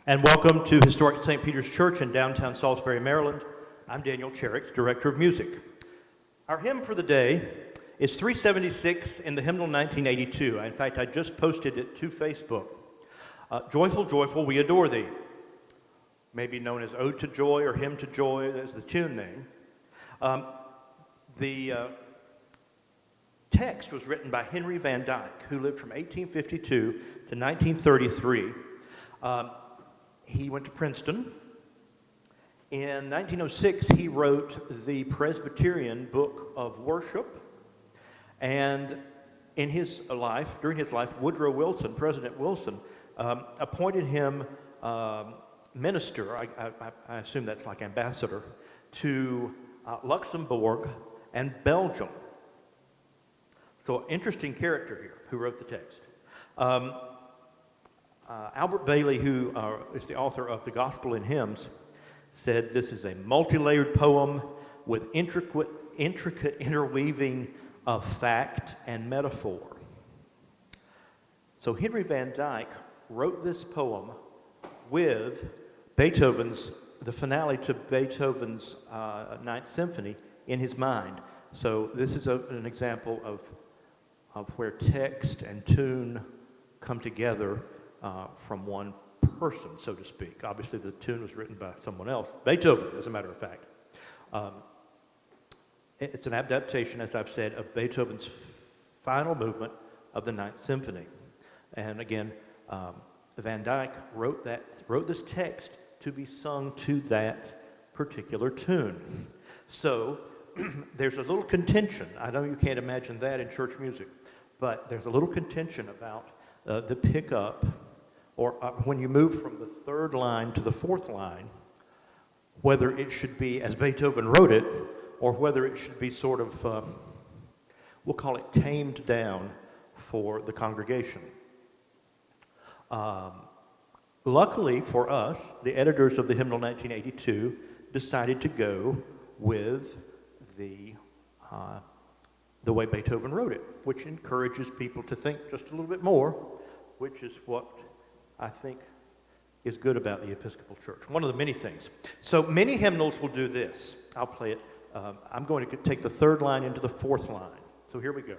And welcome to Historic St. Peter's Church in downtown Salisbury, Maryland. I'm Daniel Cherrix, Director of Music. Our hymn for the day is 376 in the hymnal 1982. In fact, I just posted it to Facebook. Joyful, joyful, we adore thee. Maybe known as Ode to Joy or Hymn to Joy, that's the tune name. The text was written by Henry Van Dyke, who lived from 1852 to 1933. He went to Princeton. In 1906, he wrote the Presbyterian Book of Worship. And in his life, during his life, Woodrow Wilson, President Wilson, appointed him minister, I assume that's like ambassador, to Luxembourg and Belgium. So interesting character here, who wrote the text. Albert Bailey, who is the author of The Gospel in Hymns, said this is a multi-layered poem with intricate interweaving of fact and metaphor. So Henry Van Dyke wrote this poem with the finale to Beethoven's Ninth Symphony in his mind. So this is an example of where text and tune come together from one person, so to speak. Obviously, the tune was written by someone else, Beethoven, as a matter of fact. It's an adaptation, as I've said, of Beethoven's final movement of the Ninth Symphony. And again, Van Dyke wrote this text to be sung to that particular tune. So there's a little contention. I know you can't imagine that in church music, but there's a little contention about the pickup, or when you move from the third line to the fourth line, whether it should be as Beethoven wrote it, or whether it should be sort of, we'll call it tamed down for the congregation. Luckily for us, the editors of the Hymnal 1982 decided to go with the way Beethoven wrote it, which encourages people to think just a little bit more, which is what I think is good about the Episcopal Church. One of the many things. So many hymnals will do this. I'll play it. I'm going to take the third line into the fourth line. So here we go.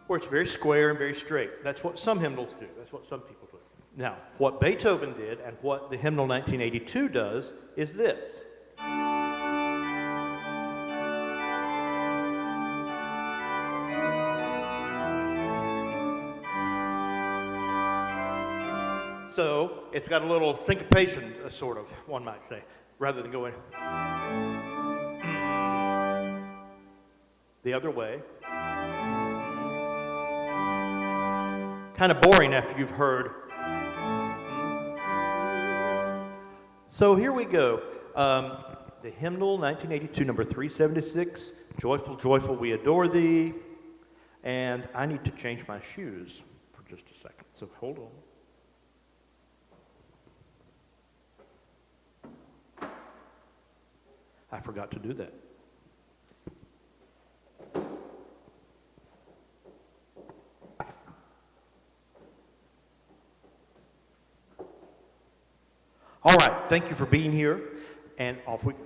Where it's very square and very straight. That's what some hymnals do. That's what some people do. Now, what Beethoven did and what the Hymnal 1982 does is this. So it's got a little syncopation, sort of, one might say, rather than going the other way. Kind of boring after you've heard. So here we go. The Hymnal 1982, number 376, Joyful, Joyful, We Adore Thee. And I need to change my shoes for just a second, so hold on. I forgot to do that. All right, thank you for being here, and off we go.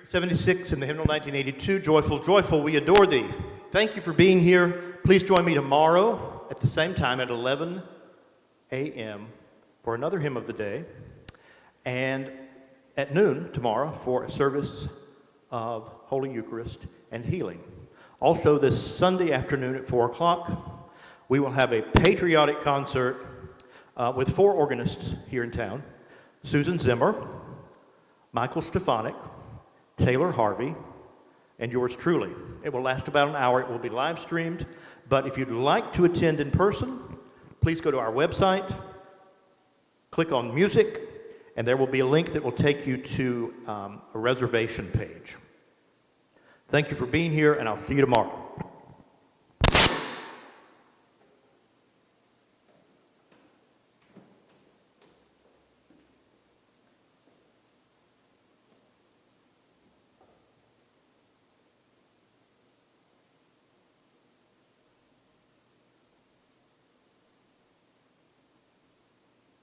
76 in the hymnal 1982, Joyful, Joyful, We Adore Thee. Thank you for being here. Please join me tomorrow at the same time at 11 a.m. for another hymn of the day, and at noon tomorrow for a service of Holy Eucharist and healing. Also, this Sunday afternoon at 4 o'clock, we will have a patriotic concert with 4 organists here in town: Susan Zimmer, Michael Stefanik, Taylor Harvey, and yours truly. It will last about an hour. It will be live streamed, but if you'd like to attend in person, please go to our website, click on music, and there will be a link that will take you to a reservation page. Thank you for being here, and I'll see you tomorrow.